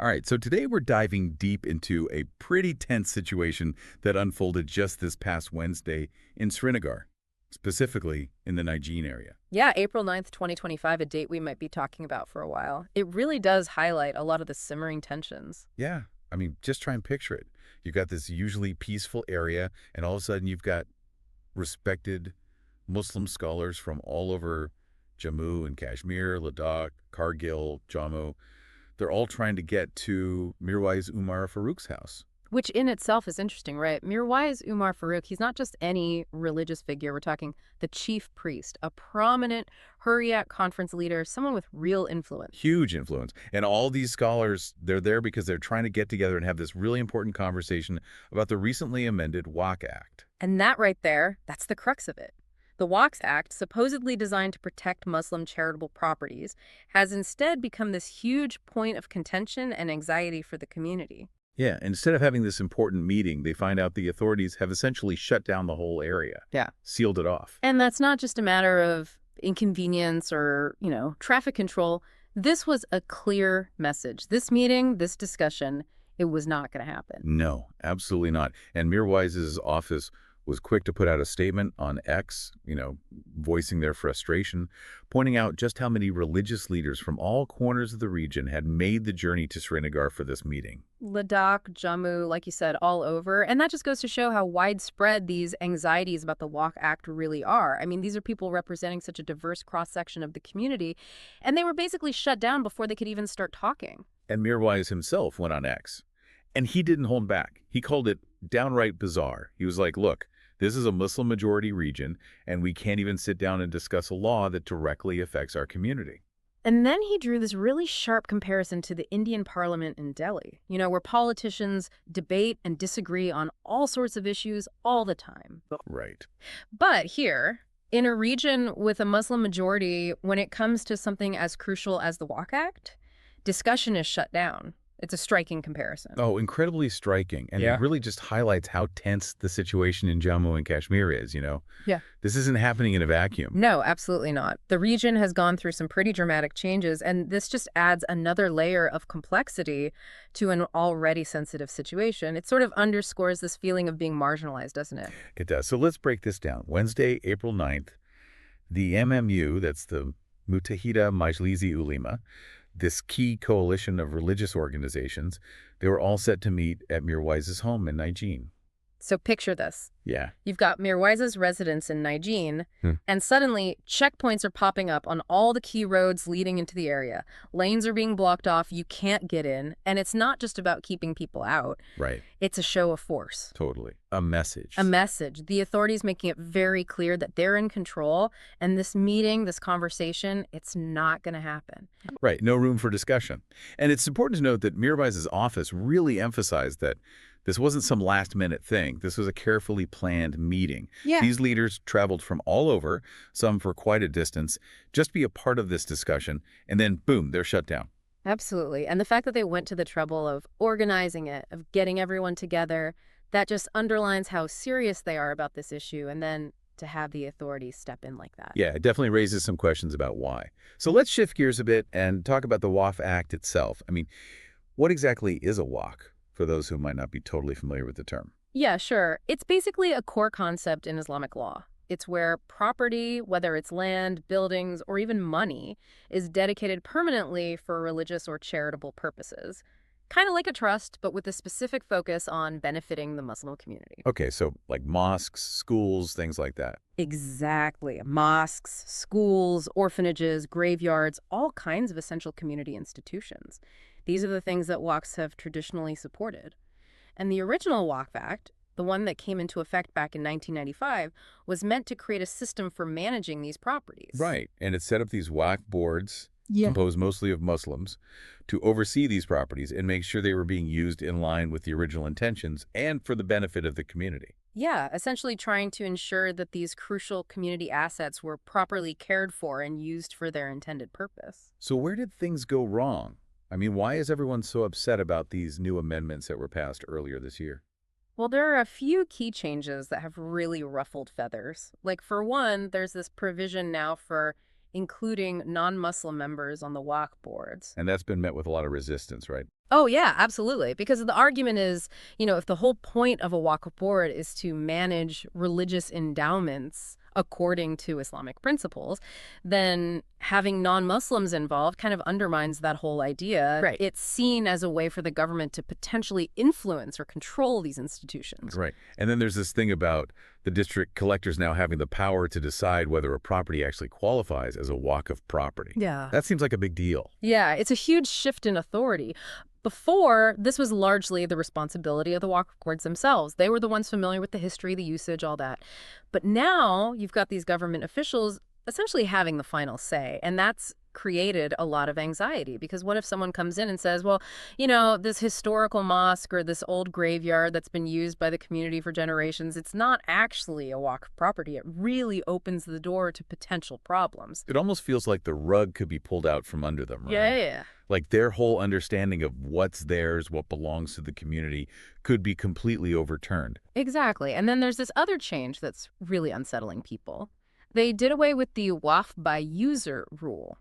All right, so today we're diving deep into a pretty tense situation that unfolded just this past Wednesday in Srinagar, specifically in the Nigeen area. Yeah, April 9th, 2025, a date we might be talking about for a while. It really does highlight a lot of the simmering tensions. Yeah, I mean, just try and picture it. You've got this usually peaceful area, and all of a sudden you've got respected Muslim scholars from all over Jammu and Kashmir, Ladakh, Kargil, Jammu. They're all trying to get to Mirwaiz Umar Farooq's house. Which in itself is interesting, right? Mirwaiz Umar Farooq, he's not just any religious figure. We're talking the chief priest, a prominent Hurriyat conference leader, someone with real influence. Huge influence. And all these scholars, they're there because they're trying to get together and have this really important conversation about the recently amended Waqf Act. And that right there, that's the crux of it. The Waqf Act, supposedly designed to protect Muslim charitable properties, has instead become this huge point of contention and anxiety for the community. Yeah, instead of having this important meeting, they find out the authorities have essentially shut down the whole area. Yeah. Sealed it off. And that's not just a matter of inconvenience or, traffic control. This was a clear message. This meeting, this discussion, it was not going to happen. No, absolutely not. And Mirwaiz's office was quick to put out a statement on X, voicing their frustration, pointing out just how many religious leaders from all corners of the region had made the journey to Srinagar for this meeting. Ladakh, Jammu, like you said, all over. And that just goes to show how widespread these anxieties about the Waqf Act really are. I mean, these are people representing such a diverse cross-section of the community, and they were basically shut down before they could even start talking. And Mirwaiz himself went on X. And he didn't hold back. He called it downright bizarre. He was like, look, this is a Muslim-majority region, and we can't even sit down and discuss a law that directly affects our community. And then he drew this really sharp comparison to the Indian parliament in Delhi, where politicians debate and disagree on all sorts of issues all the time. Right. But here, in a region with a Muslim majority, when it comes to something as crucial as the Waqf Act, discussion is shut down. It's a striking comparison. Oh, incredibly striking. And it really just highlights how tense the situation in Jammu and Kashmir is, Yeah. This isn't happening in a vacuum. No, absolutely not. The region has gone through some pretty dramatic changes, and this just adds another layer of complexity to an already sensitive situation. It sort of underscores this feeling of being marginalized, doesn't it? It does. So let's break this down. Wednesday, April 9th, the MMU, that's the Mutahida Majlis-e-Ulema, this key coalition of religious organizations, they were all set to meet at Mirwaiz's home in Nigeen. So picture this. Yeah. You've got Mirwaiz's residence in Nigeen, and suddenly checkpoints are popping up on all the key roads leading into the area. Lanes are being blocked off, you can't get in, and it's not just about keeping people out. Right. It's a show of force. Totally. A message. A message. The authorities making it very clear that they're in control, and this meeting, this conversation, it's not going to happen. Right. No room for discussion. And it's important to note that Mirwaiz's office really emphasized that this wasn't some last-minute thing. This was a carefully planned meeting. Yeah. These leaders traveled from all over, some for quite a distance, just be a part of this discussion, and then, boom, they're shut down. Absolutely. And the fact that they went to the trouble of organizing it, of getting everyone together, that just underlines how serious they are about this issue, and then to have the authorities step in like that. Yeah, it definitely raises some questions about why. So let's shift gears a bit and talk about the Waqf Act itself. I mean, what exactly is a waqf, for those who might not be totally familiar with the term? Yeah, sure. It's basically a core concept in Islamic law. It's where property, whether it's land, buildings, or even money, is dedicated permanently for religious or charitable purposes. Kind of like a trust, but with a specific focus on benefiting the Muslim community. Okay, so like mosques, schools, things like that. Exactly. Mosques, schools, orphanages, graveyards, all kinds of essential community institutions. These are the things that waqfs have traditionally supported. And the original Waqf Act, the one that came into effect back in 1995, was meant to create a system for managing these properties. Right, and it set up these waqf boards, Yeah. composed mostly of Muslims, to oversee these properties and make sure they were being used in line with the original intentions and for the benefit of the community. Yeah, essentially trying to ensure that these crucial community assets were properly cared for and used for their intended purpose. So where did things go wrong? I mean, why is everyone so upset about these new amendments that were passed earlier this year? Well, there are a few key changes that have really ruffled feathers. Like, for one, there's this provision now for including non-Muslim members on the Waqf boards. And that's been met with a lot of resistance, right? Oh, yeah, absolutely. Because the argument is, if the whole point of a Waqf board is to manage religious endowments according to Islamic principles, then having non-Muslims involved kind of undermines that whole idea. Right. It's seen as a way for the government to potentially influence or control these institutions. Right. And then there's this thing about the district collectors now having the power to decide whether a property actually qualifies as a Waqf property. Yeah. That seems like a big deal. Yeah, it's a huge shift in authority. Before, this was largely the responsibility of the Waqf boards themselves. They were the ones familiar with the history, the usage, all that. But now you've got these government officials essentially having the final say, and that's created a lot of anxiety because what if someone comes in and says, well, this historical mosque or this old graveyard that's been used by the community for generations, it's not actually a Waqf property. It really opens the door to potential problems. It almost feels like the rug could be pulled out from under them, right? Yeah. Like their whole understanding of what's theirs, what belongs to the community, could be completely overturned. Exactly. And then there's this other change that's really unsettling people. They did away with the Waqf by user rule.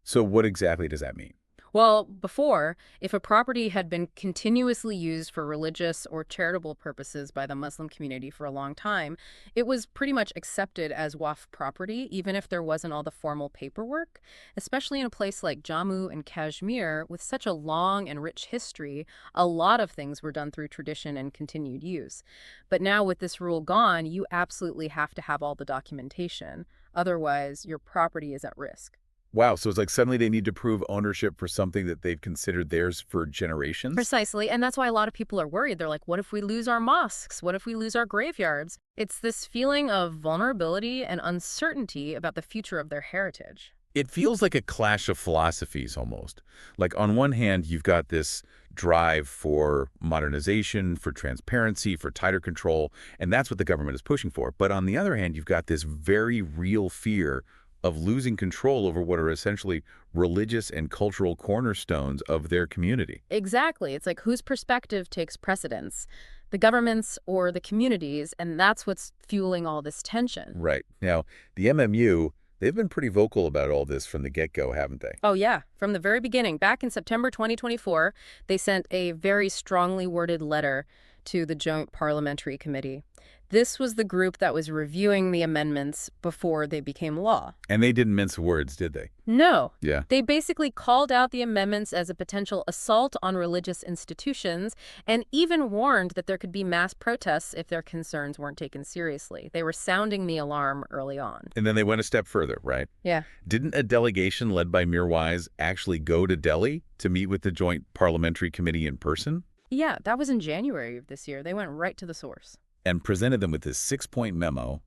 So what exactly does that mean? Well, before, if a property had been continuously used for religious or charitable purposes by the Muslim community for a long time, it was pretty much accepted as Waqf property, even if there wasn't all the formal paperwork. Especially in a place like Jammu and Kashmir, with such a long and rich history, a lot of things were done through tradition and continued use. But now with this rule gone, you absolutely have to have all the documentation. Otherwise, your property is at risk. Wow, so it's like suddenly they need to prove ownership for something that they've considered theirs for generations? Precisely. And that's why a lot of people are worried. They're like, what if we lose our mosques? What if we lose our graveyards? It's this feeling of vulnerability and uncertainty about the future of their heritage. It feels like a clash of philosophies almost. Like on one hand, you've got this drive for modernization, for transparency, for tighter control, and that's what the government is pushing for. But on the other hand, you've got this very real fear of losing control over what are essentially religious and cultural cornerstones of their community. Exactly. It's like whose perspective takes precedence, the government's or the community's, and that's what's fueling all this tension. Right. Now, the MMU, they've been pretty vocal about all this from the get-go, haven't they? Oh, yeah. From the very beginning, back in September 2024, they sent a very strongly worded letter to the Joint Parliamentary Committee. This was the group that was reviewing the amendments before they became law. And they didn't mince words, did they? No. Yeah. They basically called out the amendments as a potential assault on religious institutions and even warned that there could be mass protests if their concerns weren't taken seriously. They were sounding the alarm early on. And then they went a step further, right? Yeah. Didn't a delegation led by Mirwaiz actually go to Delhi to meet with the Joint Parliamentary Committee in person? Yeah, that was in January of this year. They went right to the source. And presented them with this 6-point memo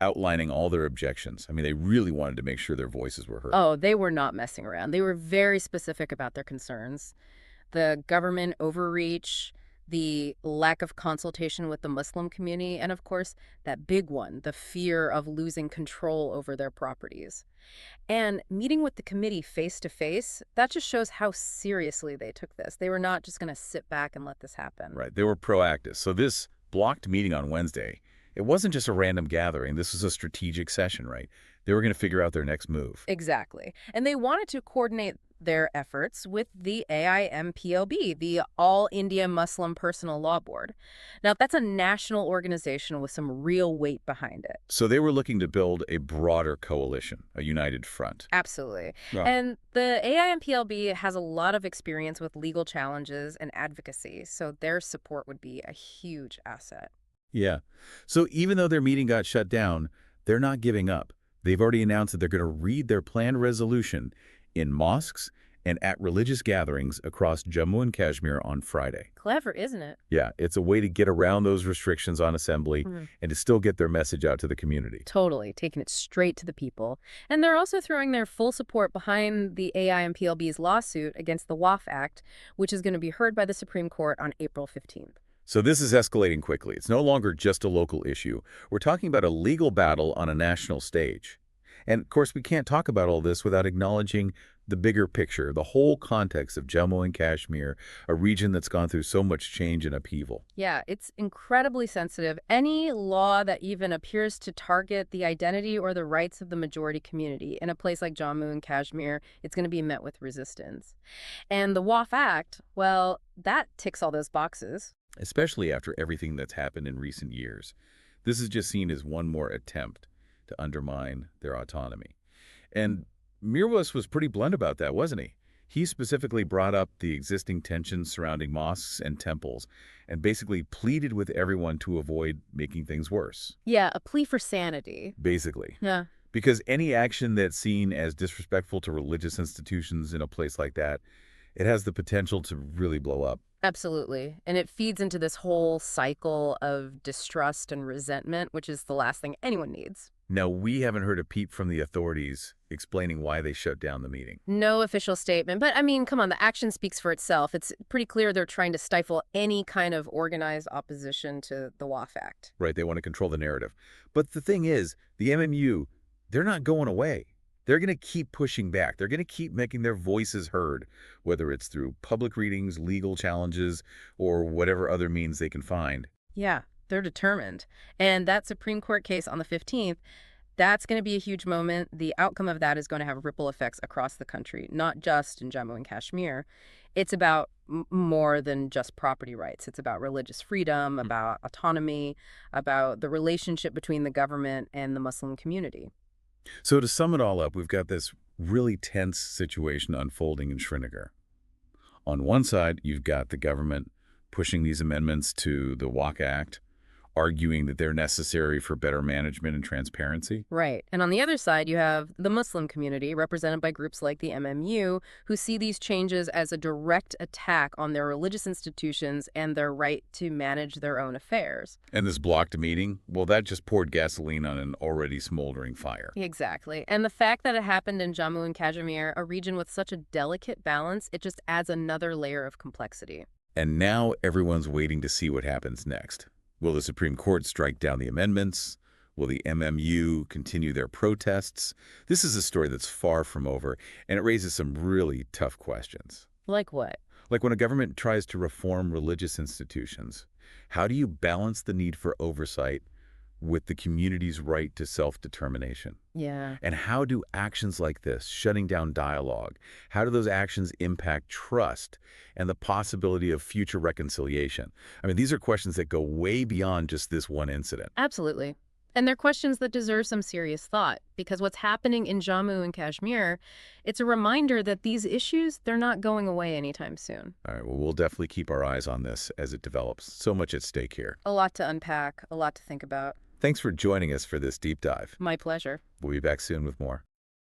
outlining all their objections. I mean, they really wanted to make sure their voices were heard. Oh, they were not messing around. They were very specific about their concerns. The government overreach, the lack of consultation with the Muslim community, and of course, that big one, the fear of losing control over their properties. And meeting with the committee face to face, that just shows how seriously they took this. They were not just going to sit back and let this happen. Right. They were proactive. So this blocked meeting on Wednesday, it wasn't just a random gathering. This was a strategic session, right? They were going to figure out their next move. Exactly. And they wanted to coordinate their efforts with the AIMPLB, the All India Muslim Personal Law Board. Now, that's a national organization with some real weight behind it. So they were looking to build a broader coalition, a united front. Absolutely. Yeah. And the AIMPLB has a lot of experience with legal challenges and advocacy, so their support would be a huge asset. Yeah. So even though their meeting got shut down, they're not giving up. They've already announced that they're going to read their planned resolution in mosques and at religious gatherings across Jammu and Kashmir on Friday. Clever, isn't it? Yeah, it's a way to get around those restrictions on assembly and to still get their message out to the community. Totally, taking it straight to the people. And they're also throwing their full support behind the AIMPLB's lawsuit against the Waqf Act, which is going to be heard by the Supreme Court on April 15th. So this is escalating quickly. It's no longer just a local issue. We're talking about a legal battle on a national stage. And of course, we can't talk about all this without acknowledging The bigger picture, the whole context of Jammu and Kashmir, a region that's gone through so much change and upheaval. Yeah, it's incredibly sensitive. Any law that even appears to target the identity or the rights of the majority community in a place like Jammu and Kashmir, it's going to be met with resistance. And the Waqf Act, well, that ticks all those boxes. Especially after everything that's happened in recent years. This is just seen as one more attempt to undermine their autonomy. And Mirwaiz was pretty blunt about that, wasn't he? He specifically brought up the existing tensions surrounding mosques and temples and basically pleaded with everyone to avoid making things worse. Yeah, a plea for sanity. Basically. Yeah. Because any action that's seen as disrespectful to religious institutions in a place like that, it has the potential to really blow up. Absolutely. And it feeds into this whole cycle of distrust and resentment, which is the last thing anyone needs. Now, we haven't heard a peep from the authorities explaining why they shut down the meeting. No official statement, but I mean, come on, the action speaks for itself. It's pretty clear they're trying to stifle any kind of organized opposition to the Waqf Act. Right, they want to control the narrative. But the thing is, the MMU, they're not going away. They're going to keep pushing back. They're going to keep making their voices heard, whether it's through public readings, legal challenges, or whatever other means they can find. Yeah, they're determined. And that Supreme Court case on the 15th, that's going to be a huge moment. The outcome of that is going to have ripple effects across the country, not just in Jammu and Kashmir. It's about more than just property rights. It's about religious freedom, about autonomy, about the relationship between the government and the Muslim community. So to sum it all up, we've got this really tense situation unfolding in Srinagar. On one side, you've got the government pushing these amendments to the Waqf Act, arguing that they're necessary for better management and transparency. Right. And on the other side, you have the Muslim community, represented by groups like the MMU, who see these changes as a direct attack on their religious institutions and their right to manage their own affairs. And this blocked meeting, well, that just poured gasoline on an already smoldering fire. Exactly. And the fact that it happened in Jammu and Kashmir, a region with such a delicate balance, it just adds another layer of complexity. And now everyone's waiting to see what happens next. Will the Supreme Court strike down the amendments? Will the MMU continue their protests? This is a story that's far from over, and it raises some really tough questions. Like what? Like when a government tries to reform religious institutions, how do you balance the need for oversight with the community's right to self-determination? Yeah. And how do actions like this, shutting down dialogue, how do those actions impact trust and the possibility of future reconciliation? I mean, these are questions that go way beyond just this one incident. Absolutely. And they're questions that deserve some serious thought, because what's happening in Jammu and Kashmir, it's a reminder that these issues, they're not going away anytime soon. All right, well, we'll definitely keep our eyes on this as it develops. So much at stake here. A lot to unpack, a lot to think about. Thanks for joining us for this deep dive. My pleasure. We'll be back soon with more.